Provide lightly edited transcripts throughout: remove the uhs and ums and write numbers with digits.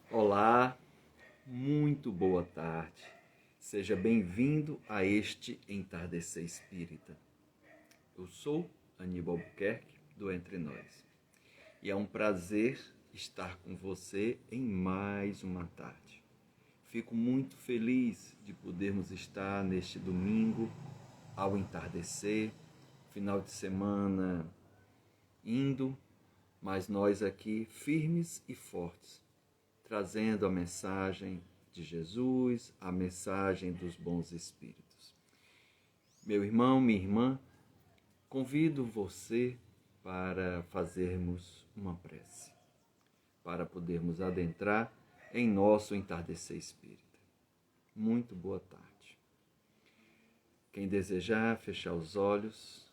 Olá, muito boa tarde. Seja bem-vindo a este Entardecer Espírita. Eu sou Aníbal Albuquerque, do Entre Nós. E é um prazer estar com você em mais uma tarde. Fico muito feliz de podermos estar neste domingo, ao entardecer, final de semana indo, mas nós aqui firmes e fortes, trazendo a mensagem de Jesus, a mensagem dos bons espíritos. Meu irmão, minha irmã, convido você para fazermos uma prece, para podermos adentrar em nosso entardecer espírita. Muito boa tarde. Quem desejar fechar os olhos,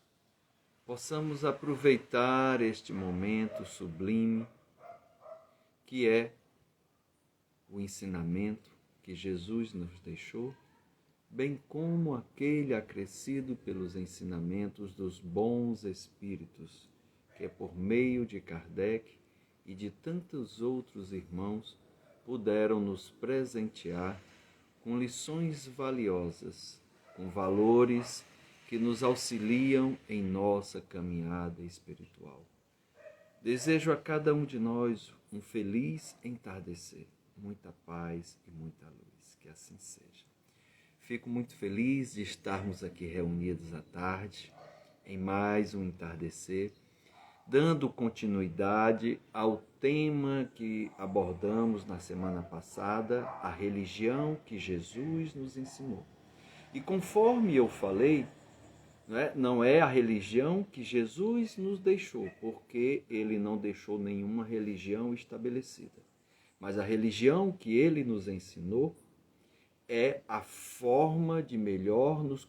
possamos aproveitar este momento sublime que é o ensinamento que Jesus nos deixou, bem como aquele acrescido pelos ensinamentos dos bons espíritos, que por meio de Kardec e de tantos outros irmãos puderam nos presentear com lições valiosas, com valores que nos auxiliam em nossa caminhada espiritual. Desejo a cada um de nós um feliz entardecer, muita paz e muita luz, que assim seja. Fico muito feliz de estarmos aqui reunidos à tarde, em mais um entardecer, dando continuidade ao tema que abordamos na semana passada, a religião que Jesus nos ensinou. E conforme eu falei, não é a religião que Jesus nos deixou, porque ele não deixou nenhuma religião estabelecida. Mas a religião que ele nos ensinou é a forma de melhor nos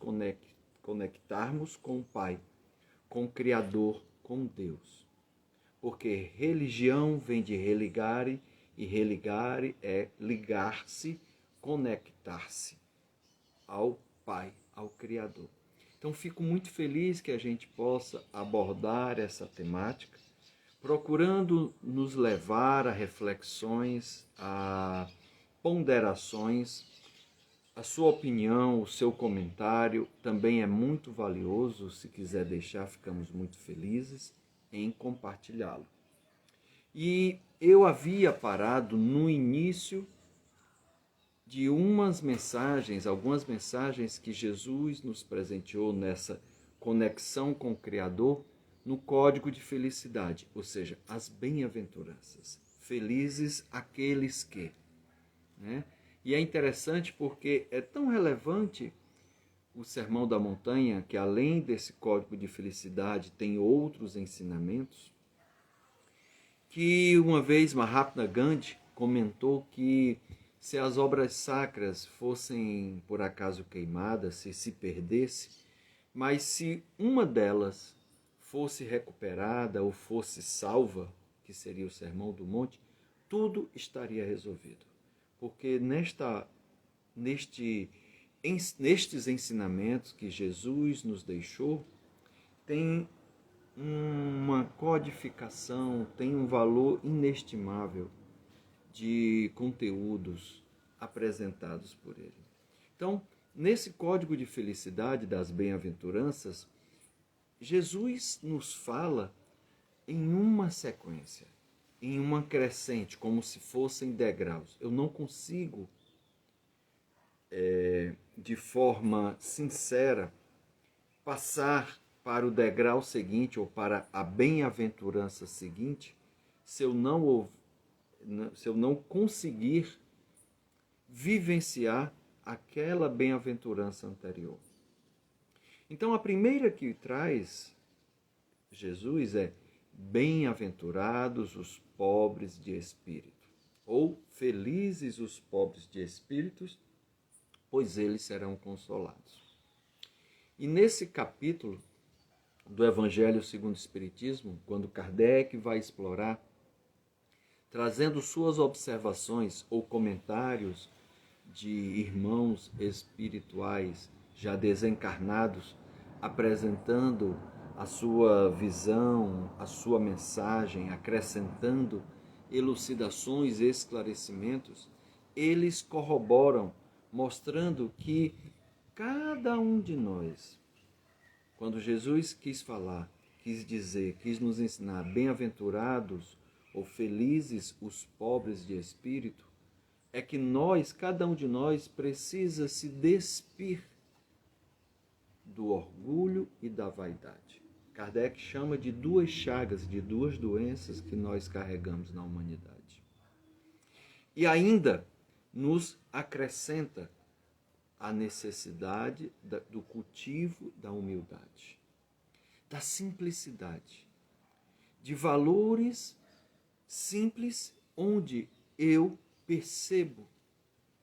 conectarmos com o Pai, com o Criador, com Deus. Porque religião vem de religare, e religare é ligar-se, conectar-se ao Pai, ao Criador. Então, fico muito feliz que a gente possa abordar essa temática, procurando nos levar a reflexões, a ponderações. A sua opinião, o seu comentário também é muito valioso. Se quiser deixar, ficamos muito felizes em compartilhá-lo. E eu havia parado no início de algumas mensagens que Jesus nos presenteou nessa conexão com o Criador, no código de felicidade, ou seja, as bem-aventuranças. Felizes aqueles que. Né? E é interessante porque é tão relevante o Sermão da Montanha, que além desse código de felicidade tem outros ensinamentos, que uma vez Mahatma Gandhi comentou que se as obras sacras fossem por acaso queimadas, se perdesse, mas se uma delas fosse recuperada ou fosse salva, que seria o Sermão do Monte, tudo estaria resolvido. Porque nestes ensinamentos que Jesus nos deixou, tem uma codificação, tem um valor inestimável de conteúdos apresentados por ele. Então, nesse código de felicidade das bem-aventuranças, Jesus nos fala em uma sequência, em uma crescente, como se fossem degraus. Eu não consigo, de forma sincera, passar para o degrau seguinte ou para a bem-aventurança seguinte se eu não conseguir vivenciar aquela bem-aventurança anterior. Então, a primeira que traz Jesus é: bem-aventurados os pobres de espírito, ou felizes os pobres de espíritos, pois eles serão consolados. E nesse capítulo do Evangelho segundo o Espiritismo, quando Kardec vai explorar, trazendo suas observações ou comentários de irmãos espirituais já desencarnados, apresentando a sua visão, a sua mensagem, acrescentando elucidações, esclarecimentos, eles corroboram, mostrando que cada um de nós, quando Jesus quis falar, quis dizer, quis nos ensinar, bem-aventurados ou felizes os pobres de espírito, é que nós, cada um de nós, precisa se despir do orgulho e da vaidade. Kardec chama de duas chagas, de duas doenças que nós carregamos na humanidade. E ainda nos acrescenta a necessidade do cultivo da humildade, da simplicidade, de valores simples onde eu percebo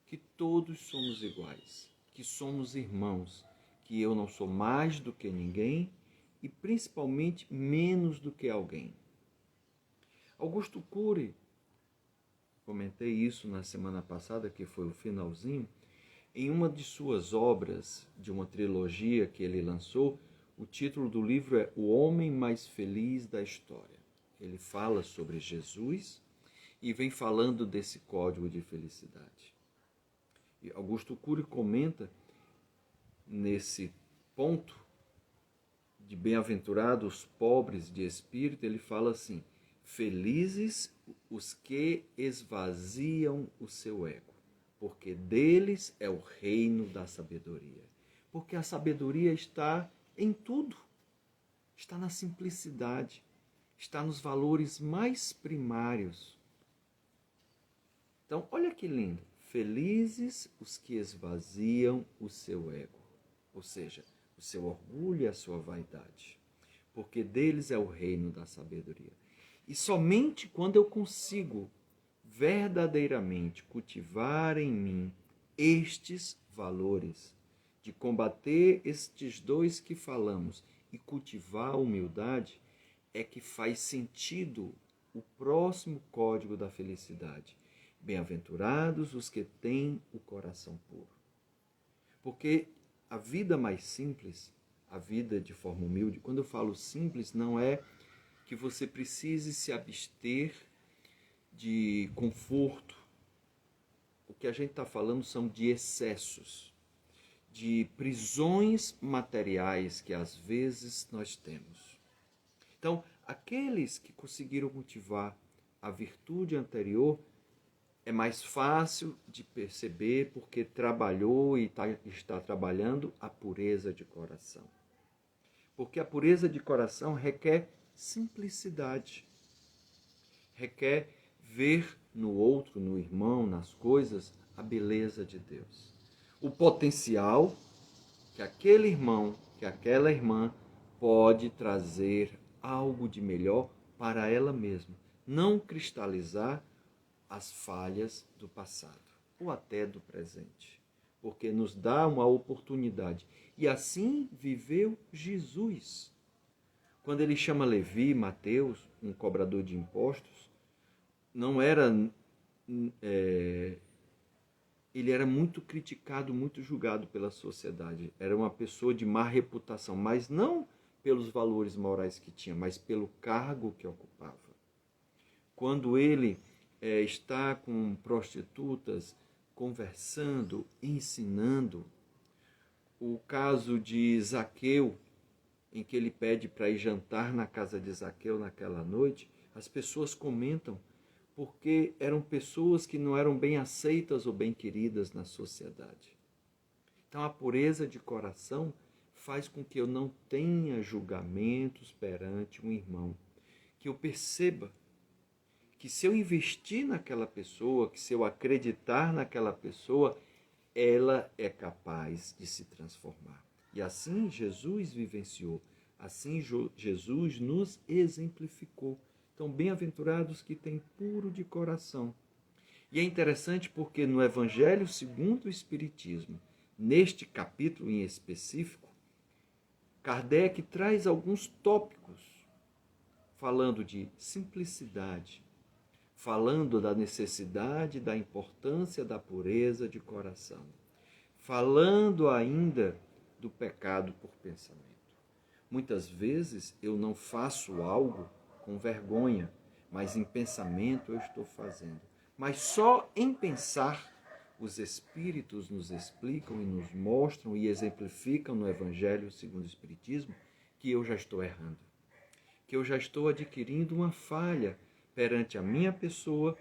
que todos somos iguais, que somos irmãos, que eu não sou mais do que ninguém e principalmente menos do que alguém. Augusto Cury, comentei isso na semana passada, que foi o finalzinho, em uma de suas obras, de uma trilogia que ele lançou, o título do livro é O Homem Mais Feliz da História. Ele fala sobre Jesus e vem falando desse código de felicidade. E Augusto Cury comenta nesse ponto de bem-aventurados pobres de espírito, ele fala assim: felizes os que esvaziam o seu ego, porque deles é o reino da sabedoria. Porque a sabedoria está em tudo, está na simplicidade, está nos valores mais primários. Então, olha que lindo. Felizes os que esvaziam o seu ego, ou seja, o seu orgulho e a sua vaidade, porque deles é o reino da sabedoria. E somente quando eu consigo verdadeiramente cultivar em mim estes valores, de combater estes dois que falamos e cultivar a humildade, é que faz sentido o próximo código da felicidade. Bem-aventurados os que têm o coração puro. Porque a vida mais simples, a vida de forma humilde, quando eu falo simples, não é que você precise se abster de conforto. O que a gente está falando são de excessos, de prisões materiais que às vezes nós temos. Então, aqueles que conseguiram cultivar a virtude anterior, é mais fácil de perceber porque trabalhou e está trabalhando a pureza de coração. Porque a pureza de coração requer simplicidade, requer ver no outro, no irmão, nas coisas, a beleza de Deus. O potencial que aquele irmão, que aquela irmã pode trazer algo de melhor para ela mesma. Não cristalizar as falhas do passado ou até do presente, porque nos dá uma oportunidade. E assim viveu Jesus. Quando ele chama Levi, Mateus, um cobrador de impostos, não era... ele era muito criticado, muito julgado pela sociedade. Era uma pessoa de má reputação, mas não pelos valores morais que tinha, mas pelo cargo que ocupava. Quando ele está com prostitutas, conversando, ensinando, o caso de Zaqueu, em que ele pede para ir jantar na casa de Zaqueu naquela noite, as pessoas comentam porque eram pessoas que não eram bem aceitas ou bem queridas na sociedade. Então a pureza de coração faz com que eu não tenha julgamentos perante um irmão, que eu perceba que se eu investir naquela pessoa, que se eu acreditar naquela pessoa, ela é capaz de se transformar. E assim Jesus vivenciou, assim Jesus nos exemplificou. Então, bem-aventurados que têm puro de coração. E é interessante porque no Evangelho segundo o Espiritismo, neste capítulo em específico, Kardec traz alguns tópicos falando de simplicidade, falando da necessidade, da importância da pureza de coração, falando ainda do pecado por pensamento. Muitas vezes eu não faço algo com vergonha, mas em pensamento eu estou fazendo. Mas só em pensar, os Espíritos nos explicam e nos mostram e exemplificam no Evangelho segundo o Espiritismo que eu já estou errando, que eu já estou adquirindo uma falha perante a minha pessoa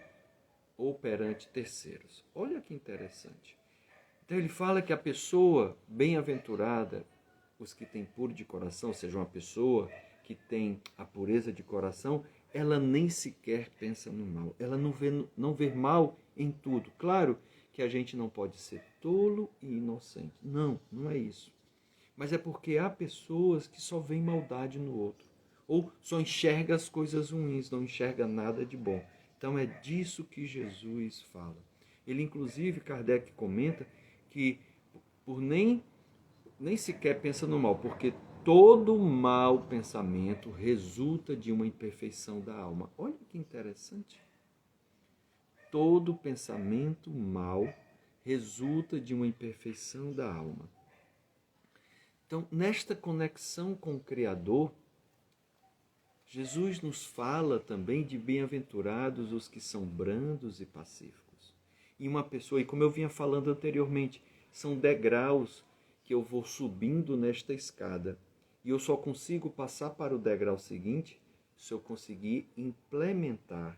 ou perante terceiros. Olha que interessante. Então ele fala que a pessoa bem-aventurada, os que têm puro de coração, ou seja, uma pessoa que tem a pureza de coração, ela nem sequer pensa no mal. Ela não vê mal em tudo. Claro que a gente não pode ser tolo e inocente. Não, não é isso. Mas é porque há pessoas que só veem maldade no outro. Ou só enxerga as coisas ruins, não enxerga nada de bom. Então é disso que Jesus fala. Ele, inclusive, Kardec comenta que por nem sequer pensa no mal, porque todo mau pensamento resulta de uma imperfeição da alma. Olha que interessante. Todo pensamento mau resulta de uma imperfeição da alma. Então, nesta conexão com o Criador, Jesus nos fala também de bem-aventurados os que são brandos e pacíficos. E uma pessoa, e como eu vinha falando anteriormente, são degraus que eu vou subindo nesta escada. E eu só consigo passar para o degrau seguinte se eu conseguir implementar,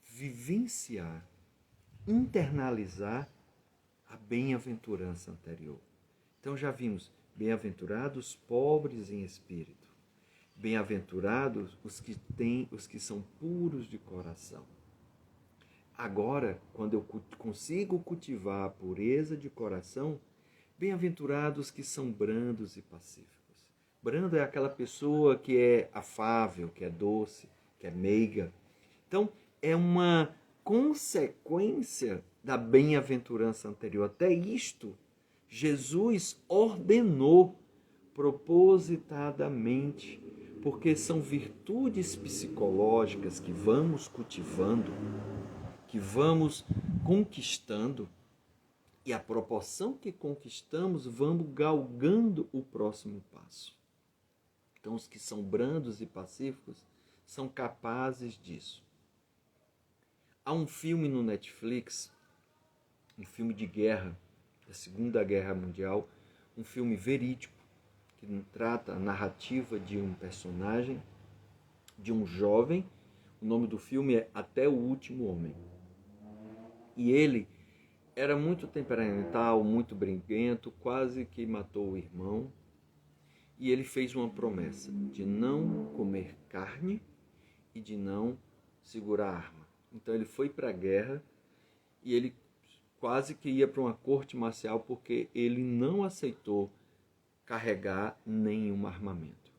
vivenciar, internalizar a bem-aventurança anterior. Então já vimos, bem-aventurados pobres em espírito. Bem-aventurados os que são puros de coração. Agora, quando eu consigo cultivar a pureza de coração, bem-aventurados que são brandos e pacíficos. Brando é aquela pessoa que é afável, que é doce, que é meiga. Então, é uma consequência da bem-aventurança anterior. Até isto, Jesus ordenou propositadamente, porque são virtudes psicológicas que vamos cultivando, que vamos conquistando, e à proporção que conquistamos, vamos galgando o próximo passo. Então, os que são brandos e pacíficos são capazes disso. Há um filme no Netflix, um filme de guerra, da Segunda Guerra Mundial, um filme verídico, que trata a narrativa de um personagem, de um jovem. O nome do filme é Até o Último Homem. E ele era muito temperamental, muito briguento, quase que matou o irmão. E ele fez uma promessa de não comer carne e de não segurar arma. Então ele foi para a guerra e ele quase que ia para uma corte marcial porque ele não aceitou carregar nenhum armamento.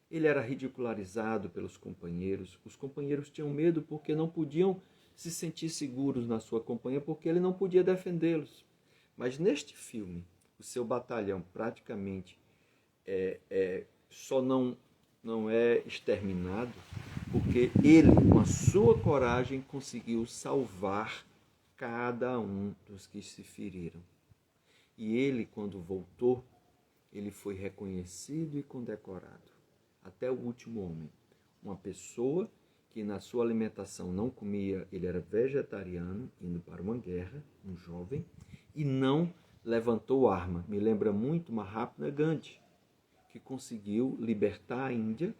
Ele era ridicularizado pelos companheiros. Os companheiros tinham medo porque não podiam se sentir seguros na sua companhia, porque ele não podia defendê-los. Mas neste filme, o seu batalhão praticamente só não é exterminado porque ele, com a sua coragem, conseguiu salvar cada um dos que se feriram. E ele, quando voltou, ele foi reconhecido e condecorado. Até o último homem. Uma pessoa que na sua alimentação não comia, ele era vegetariano, indo para uma guerra, um jovem, e não levantou arma. Me lembra muito Mahatma Gandhi, que conseguiu libertar a Índia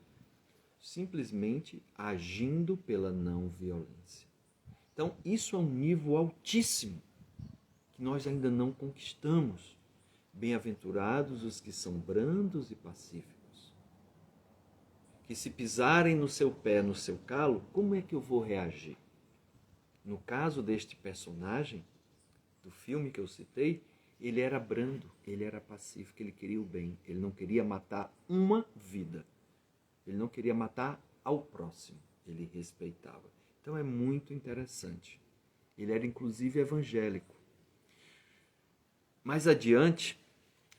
simplesmente agindo pela não violência. Então, isso é um nível altíssimo que nós ainda não conquistamos. Bem-aventurados os que são brandos e pacíficos. Que se pisarem no seu pé, no seu calo, como é que eu vou reagir? No caso deste personagem, do filme que eu citei, ele era brando, ele era pacífico, ele queria o bem, ele não queria matar uma vida. Ele não queria matar ao próximo, ele respeitava. Então é muito interessante. Ele era inclusive evangélico. Mais adiante,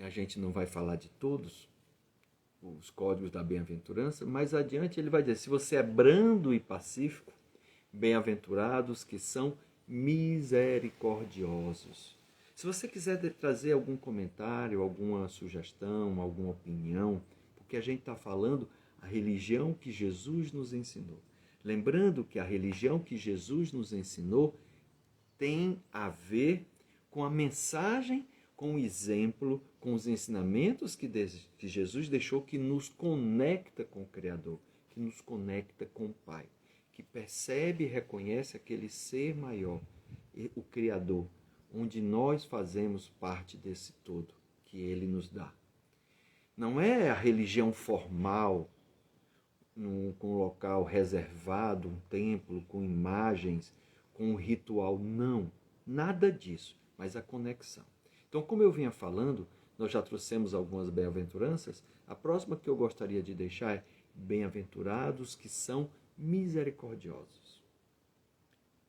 a gente não vai falar de todos os códigos da bem-aventurança, mais adiante ele vai dizer, se você é brando e pacífico, bem-aventurados que são misericordiosos. Se você quiser trazer algum comentário, alguma sugestão, alguma opinião, porque a gente está falando a religião que Jesus nos ensinou. Lembrando que a religião que Jesus nos ensinou tem a ver com a mensagem, com o exemplo, com os ensinamentos que Jesus deixou, que nos conecta com o Criador, que nos conecta com o Pai, que percebe e reconhece aquele ser maior, o Criador, onde nós fazemos parte desse todo que Ele nos dá. Não é a religião formal, com um local reservado, um templo, com imagens, com um ritual. Não, nada disso, mas a conexão. Então, como eu vinha falando, nós já trouxemos algumas bem-aventuranças. A próxima que eu gostaria de deixar é: bem-aventurados que são misericordiosos.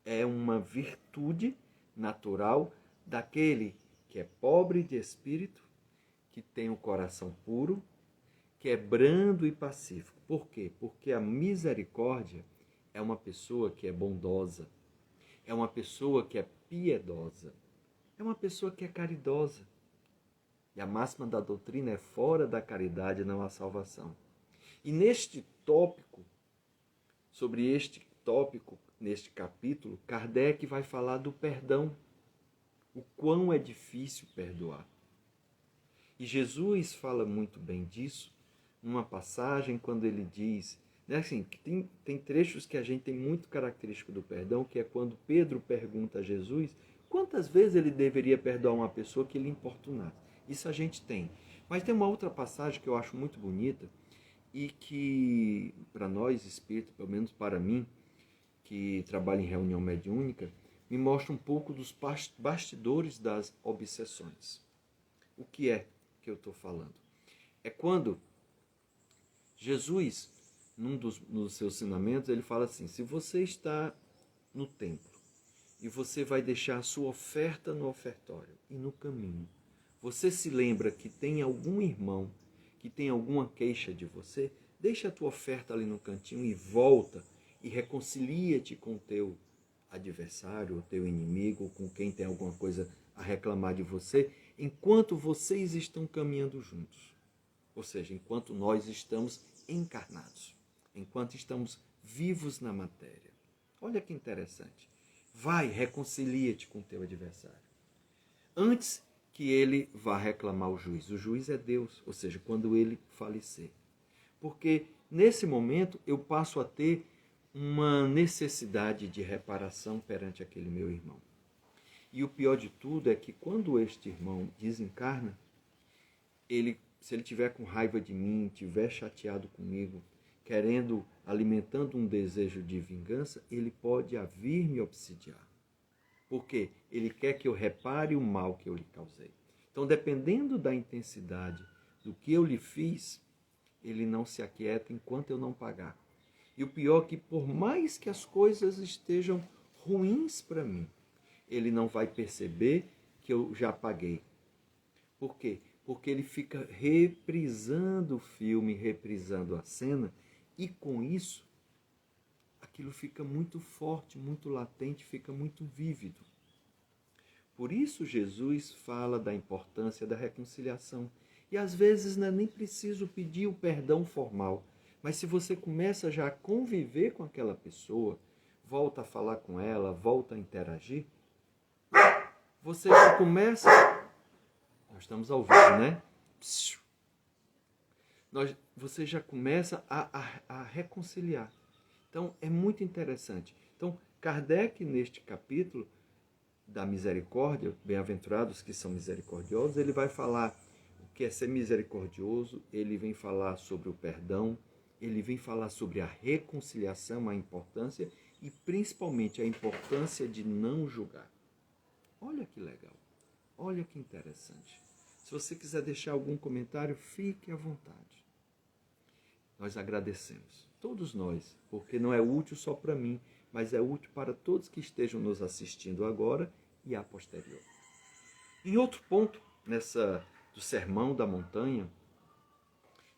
É uma virtude natural daquele que é pobre de espírito, que tem o coração puro, que é brando e pacífico. Por quê? Porque a misericórdia é uma pessoa que é bondosa, é uma pessoa que é piedosa, é uma pessoa que é caridosa. E a máxima da doutrina é: fora da caridade não há salvação. E neste tópico, neste capítulo, Kardec vai falar do perdão, o quão é difícil perdoar. E Jesus fala muito bem disso numa passagem quando ele diz, né, assim, que tem trechos que a gente tem muito característico do perdão, que é quando Pedro pergunta a Jesus quantas vezes ele deveria perdoar uma pessoa que lhe importunasse. Isso a gente tem. Mas tem uma outra passagem que eu acho muito bonita e que, para nós espíritas, pelo menos para mim, que trabalho em reunião mediúnica, me mostra um pouco dos bastidores das obsessões. O que é que eu estou falando? É quando Jesus, nos seus ensinamentos, ele fala assim: se você está no templo e você vai deixar a sua oferta no ofertório e no caminho, você se lembra que tem algum irmão que tem alguma queixa de você, deixa a tua oferta ali no cantinho e volta e reconcilia-te com o teu adversário, o teu inimigo, com quem tem alguma coisa a reclamar de você, enquanto vocês estão caminhando juntos. Ou seja, enquanto nós estamos encarnados, enquanto estamos vivos na matéria. Olha que interessante. Vai, reconcilia-te com o teu adversário. Antes que ele vá reclamar ao juiz. O juiz é Deus, ou seja, quando ele falecer. Porque nesse momento eu passo a ter uma necessidade de reparação perante aquele meu irmão. E o pior de tudo é que quando este irmão desencarna, se ele tiver com raiva de mim, tiver chateado comigo, alimentando um desejo de vingança, ele pode vir me obsidiar. Porque ele quer que eu repare o mal que eu lhe causei. Então, dependendo da intensidade do que eu lhe fiz, ele não se aquieta enquanto eu não pagar. E o pior é que, por mais que as coisas estejam ruins para mim, ele não vai perceber que eu já paguei. Por quê? Porque ele fica reprisando o filme, reprisando a cena, e com isso, aquilo fica muito forte, muito latente, fica muito vívido. Por isso Jesus fala da importância da reconciliação. E às vezes não é nem preciso pedir o perdão formal, mas se você começa já a conviver com aquela pessoa, volta a falar com ela, volta a interagir, você já começa... Nós estamos ao vivo, né? Você já começa a reconciliar. Então, é muito interessante. Então, Kardec, neste capítulo da misericórdia, bem-aventurados que são misericordiosos, ele vai falar o que é ser misericordioso, ele vem falar sobre o perdão, ele vem falar sobre a reconciliação, a importância e principalmente a importância de não julgar. Olha que legal, olha que interessante. Se você quiser deixar algum comentário, fique à vontade. Nós agradecemos, todos nós, porque não é útil só para mim, mas é útil para todos que estejam nos assistindo agora e a posterior. Em outro ponto, do Sermão da Montanha,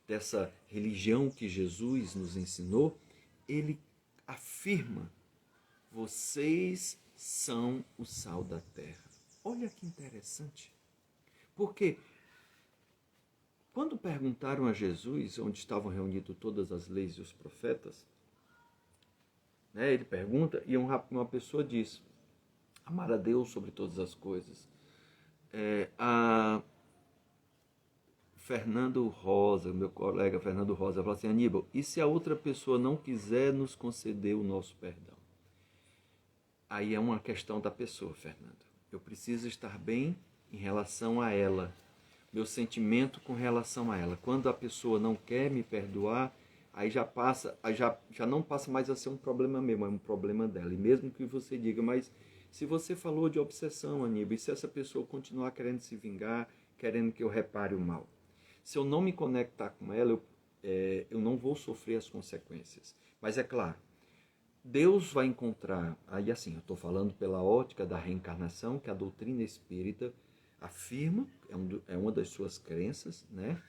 dessa religião que Jesus nos ensinou, ele afirma: vocês são o sal da terra. Olha que interessante. Porque quando perguntaram a Jesus onde estavam reunidas todas as leis e os profetas, né? Ele pergunta e uma pessoa diz: amar a Deus sobre todas as coisas. A Fernando Rosa, meu colega Fernando Rosa, fala assim: Aníbal, e se a outra pessoa não quiser nos conceder o nosso perdão? Aí é uma questão da pessoa, Fernando. Eu preciso estar bem em relação a ela, meu sentimento com relação a ela. Quando a pessoa não quer me perdoar, aí já não passa mais a ser um problema meu, é um problema dela. E mesmo que você diga, mas se você falou de obsessão, Aníbal, e se essa pessoa continuar querendo se vingar, querendo que eu repare o mal? Se eu não me conectar com ela, eu não vou sofrer as consequências. Mas é claro, Deus vai encontrar, aí assim, eu estou falando pela ótica da reencarnação, que a doutrina espírita afirma, é uma das suas crenças, né?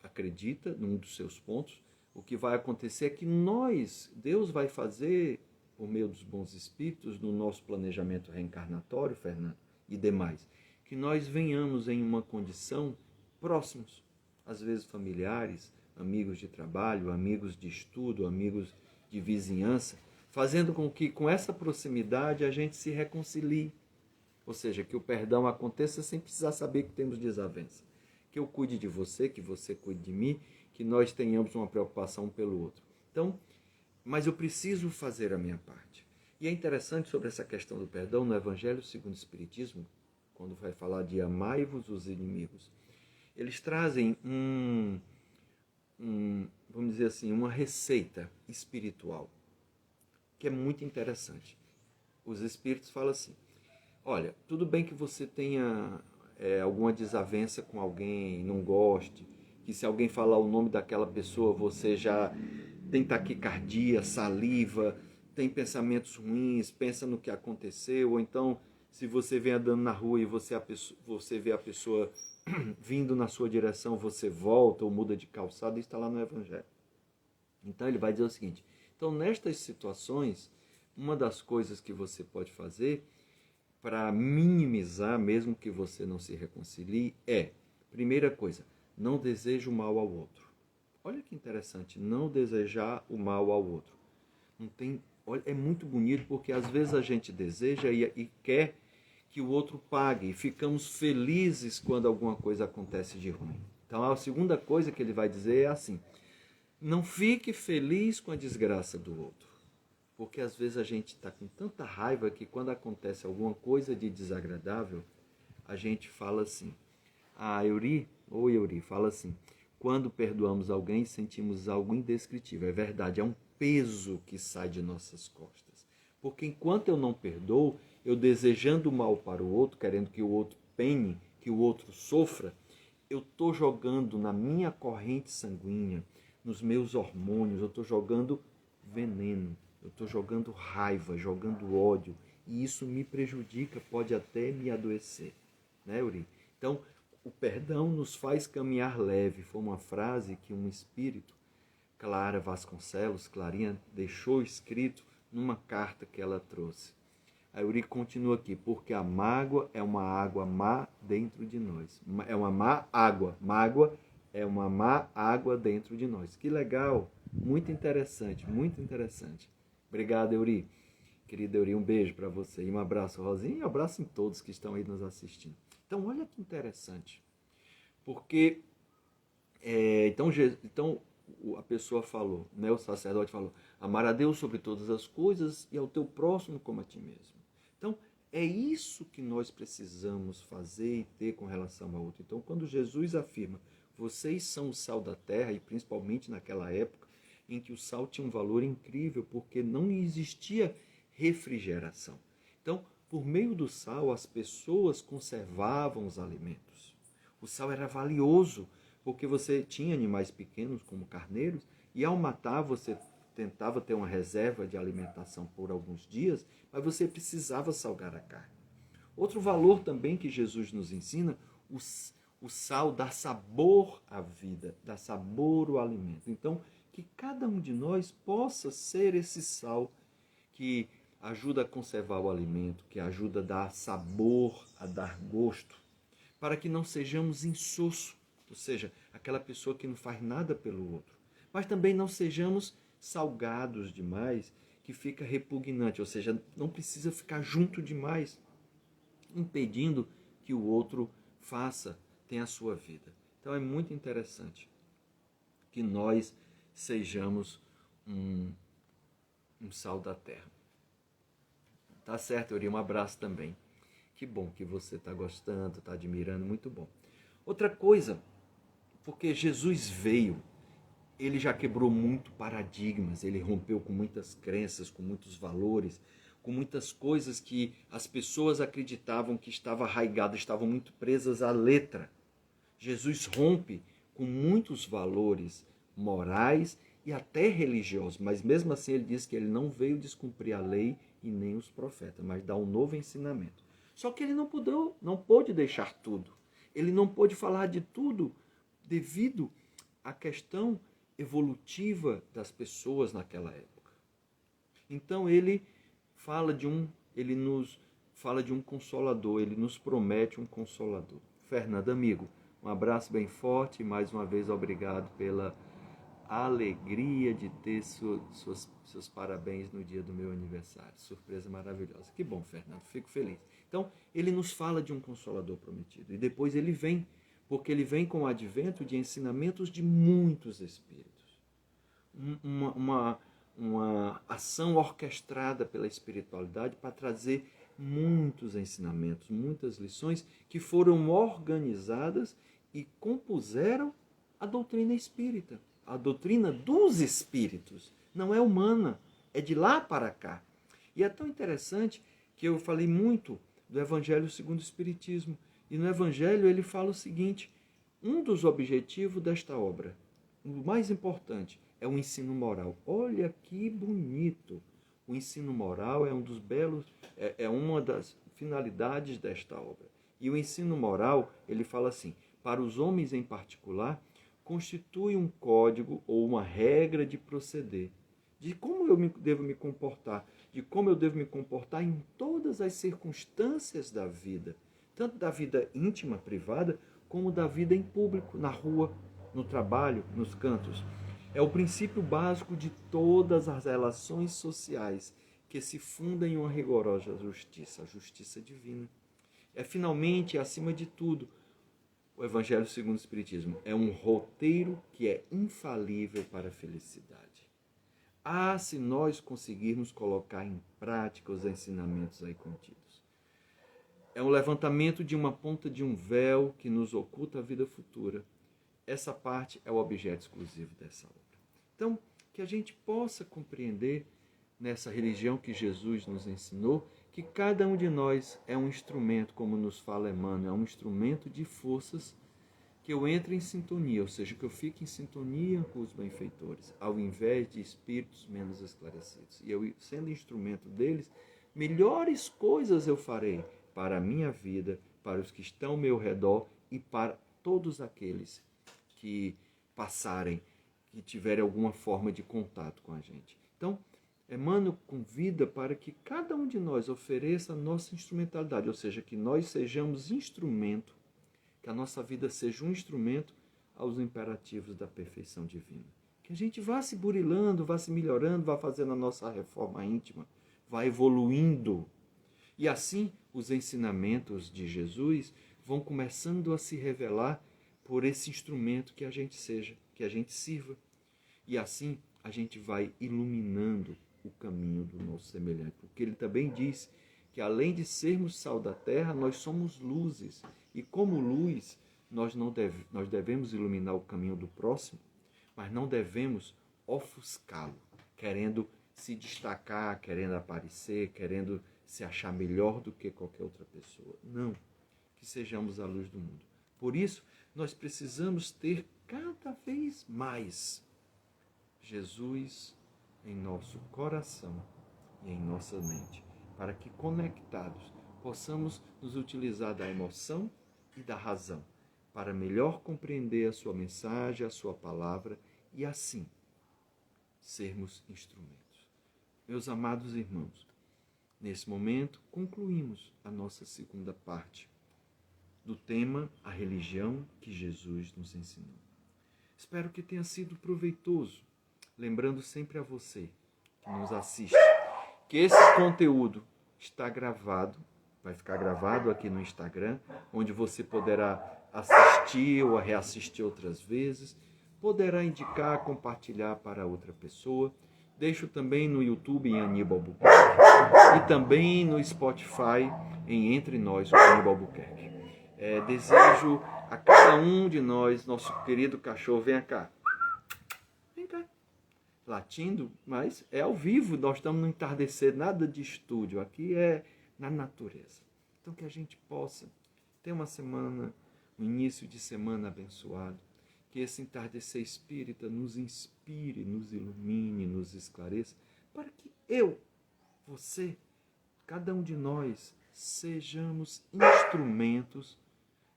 Acredita num dos seus pontos. O que vai acontecer é que Deus vai fazer, por meio dos bons espíritos, no nosso planejamento reencarnatório, Fernando, e demais, que nós venhamos em uma condição próximos, às vezes familiares, amigos de trabalho, amigos de estudo, amigos de vizinhança, fazendo com que com essa proximidade a gente se reconcilie. Ou seja, que o perdão aconteça sem precisar saber que temos desavença. Que eu cuide de você, que você cuide de mim, que nós tenhamos uma preocupação um pelo outro. Então, mas eu preciso fazer a minha parte. E é interessante sobre essa questão do perdão no Evangelho segundo o Espiritismo, quando vai falar de amai-vos os inimigos. Eles trazem vamos dizer assim, uma receita espiritual, que é muito interessante. Os espíritos falam assim: olha, tudo bem que você tenha alguma desavença com alguém, não goste, que se alguém falar o nome daquela pessoa, você já tem taquicardia, saliva, tem pensamentos ruins, pensa no que aconteceu, ou então, se você vem andando na rua e você vê a pessoa vindo na sua direção, você volta ou muda de calçada, isso está lá no Evangelho. Então ele vai dizer o seguinte: então nestas situações, uma das coisas que você pode fazer para minimizar, mesmo que você não se reconcilie, primeira coisa, não deseje o mal ao outro. Olha que interessante, não desejar o mal ao outro. Não tem, olha, é muito bonito, porque às vezes a gente deseja e quer que o outro pague, e ficamos felizes quando alguma coisa acontece de ruim. Então a segunda coisa que ele vai dizer é assim: não fique feliz com a desgraça do outro. Porque às vezes a gente está com tanta raiva que quando acontece alguma coisa de desagradável, a gente fala assim. A Euri fala assim: quando perdoamos alguém, sentimos algo indescritível. É verdade, é um peso que sai de nossas costas. Porque enquanto eu não perdoo, eu desejando o mal para o outro, querendo que o outro pene, que o outro sofra, eu estou jogando na minha corrente sanguínea, nos meus hormônios, eu estou jogando veneno, eu estou jogando raiva, jogando ódio, e isso me prejudica, pode até me adoecer, né, Uri? Então, o perdão nos faz caminhar leve. Foi uma frase que um espírito, Clara Vasconcelos, Clarinha, deixou escrito numa carta que ela trouxe. A Uri continua aqui: porque a mágoa é uma água má dentro de nós. É uma má água. Mágoa é uma má água dentro de nós. Que legal! Muito interessante, muito interessante. Obrigado, Euri. Querida Euri, um beijo para você. E um abraço, Rosinha, e um abraço em todos que estão aí nos assistindo. Então, olha que interessante. Porque, então a pessoa falou, né, o sacerdote falou: amar a Deus sobre todas as coisas e ao teu próximo como a ti mesmo. Então, é isso que nós precisamos fazer e ter com relação ao outro. Então, quando Jesus afirma: vocês são o sal da terra, e principalmente naquela época em que o sal tinha um valor incrível, porque não existia refrigeração. Então, por meio do sal, as pessoas conservavam os alimentos. O sal era valioso, porque você tinha animais pequenos, como carneiros, e ao matar você tentava ter uma reserva de alimentação por alguns dias, mas você precisava salgar a carne. Outro valor também que Jesus nos ensina: o sal dá sabor à vida, dá sabor ao alimento. Então, que cada um de nós possa ser esse sal que ajuda a conservar o alimento, que ajuda a dar sabor, a dar gosto, para que não sejamos insosso, ou seja, aquela pessoa que não faz nada pelo outro. Mas também não sejamos salgados demais que fica repugnante, ou seja, não precisa ficar junto demais, impedindo que o outro tenha a sua vida. Então é muito interessante que nós sejamos um sal da terra. Tá certo, Uri? Um abraço também. Que bom que você está gostando, está admirando, muito bom. Outra coisa, porque Jesus veio, ele já quebrou muito paradigmas, ele rompeu com muitas crenças, com muitos valores, com muitas coisas que as pessoas acreditavam que estavam arraigadas, estavam muito presas à letra. Jesus rompe com muitos valores morais e até religiosos, mas mesmo assim ele diz que ele não veio descumprir a lei e nem os profetas, mas dar um novo ensinamento. Só que ele não pôde deixar tudo. Ele não pôde falar de tudo devido à questão evolutiva das pessoas naquela época. Então ele nos fala de um consolador, ele nos promete um consolador. Fernando, amigo, um abraço bem forte e mais uma vez obrigado pela alegria de ter seus parabéns no dia do meu aniversário. Surpresa maravilhosa. Que bom, Fernando, fico feliz. Então, ele nos fala de um consolador prometido. E depois ele vem, porque ele vem com o advento de ensinamentos de muitos espíritos. Uma ação orquestrada pela espiritualidade para trazer muitos ensinamentos, muitas lições que foram organizadas e compuseram a doutrina espírita. A doutrina dos espíritos. Não é humana, é de lá para cá. E é tão interessante que eu falei muito do Evangelho segundo o Espiritismo. E no Evangelho ele fala o seguinte: um dos objetivos desta obra, o mais importante, é o ensino moral. Olha que bonito! O ensino moral é um dos belos, é uma das finalidades desta obra. E o ensino moral, ele fala assim, para os homens em particular, constitui um código ou uma regra de proceder, de como eu devo me comportar, de como eu devo me comportar em todas as circunstâncias da vida, tanto da vida íntima, privada, como da vida em público, na rua, no trabalho, nos cantos. É o princípio básico de todas as relações sociais que se fundam em uma rigorosa justiça, a justiça divina. É finalmente, acima de tudo, o Evangelho segundo o Espiritismo é um roteiro que é infalível para a felicidade. Se nós conseguirmos colocar em prática os ensinamentos aí contidos. É um levantamento de uma ponta de um véu que nos oculta a vida futura. Essa parte é o objeto exclusivo dessa obra. Então, que a gente possa compreender nessa religião que Jesus nos ensinou, que cada um de nós é um instrumento, como nos fala Emmanuel, é um instrumento de forças que eu entre em sintonia, ou seja, que eu fique em sintonia com os benfeitores, ao invés de espíritos menos esclarecidos. E eu, sendo instrumento deles, melhores coisas eu farei para a minha vida, para os que estão ao meu redor e para todos aqueles que passarem, que tiverem alguma forma de contato com a gente. Então, Emmanuel convida para que cada um de nós ofereça a nossa instrumentalidade, ou seja, que nós sejamos instrumento, que a nossa vida seja um instrumento aos imperativos da perfeição divina. Que a gente vá se burilando, vá se melhorando, vá fazendo a nossa reforma íntima, vá evoluindo. E assim, os ensinamentos de Jesus vão começando a se revelar por esse instrumento que a gente seja, que a gente sirva. E assim, a gente vai iluminando o caminho do nosso semelhante. Porque ele também diz que além de sermos sal da terra, nós somos luzes. E como luz, nós devemos iluminar o caminho do próximo, mas não devemos ofuscá-lo, querendo se destacar, querendo aparecer, querendo se achar melhor do que qualquer outra pessoa. Não, que sejamos a luz do mundo. Por isso, nós precisamos ter cada vez mais Jesus em nosso coração e em nossa mente, para que conectados possamos nos utilizar da emoção e da razão para melhor compreender a sua mensagem, a sua palavra e assim sermos instrumentos. Meus amados irmãos, nesse momento concluímos a nossa segunda parte do tema A Religião que Jesus nos ensinou. Espero que tenha sido proveitoso lembrando sempre a você que nos assiste, que esse conteúdo está gravado, vai ficar gravado aqui no Instagram, onde você poderá assistir ou reassistir outras vezes, poderá indicar, compartilhar para outra pessoa. Deixo também no YouTube em Aníbal Buquerque e também no Spotify em Entre Nós com Aníbal Buquerque. Desejo a cada um de nós, nosso querido cachorro, vem cá, latindo, mas é ao vivo, nós estamos no entardecer, nada de estúdio, aqui é na natureza. Então que a gente possa ter uma semana, um início de semana abençoado, que esse entardecer espírita nos inspire, nos ilumine, nos esclareça, para que eu, você, cada um de nós, sejamos instrumentos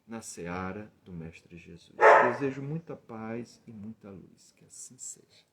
na seara do Mestre Jesus. Desejo muita paz e muita luz, que assim seja.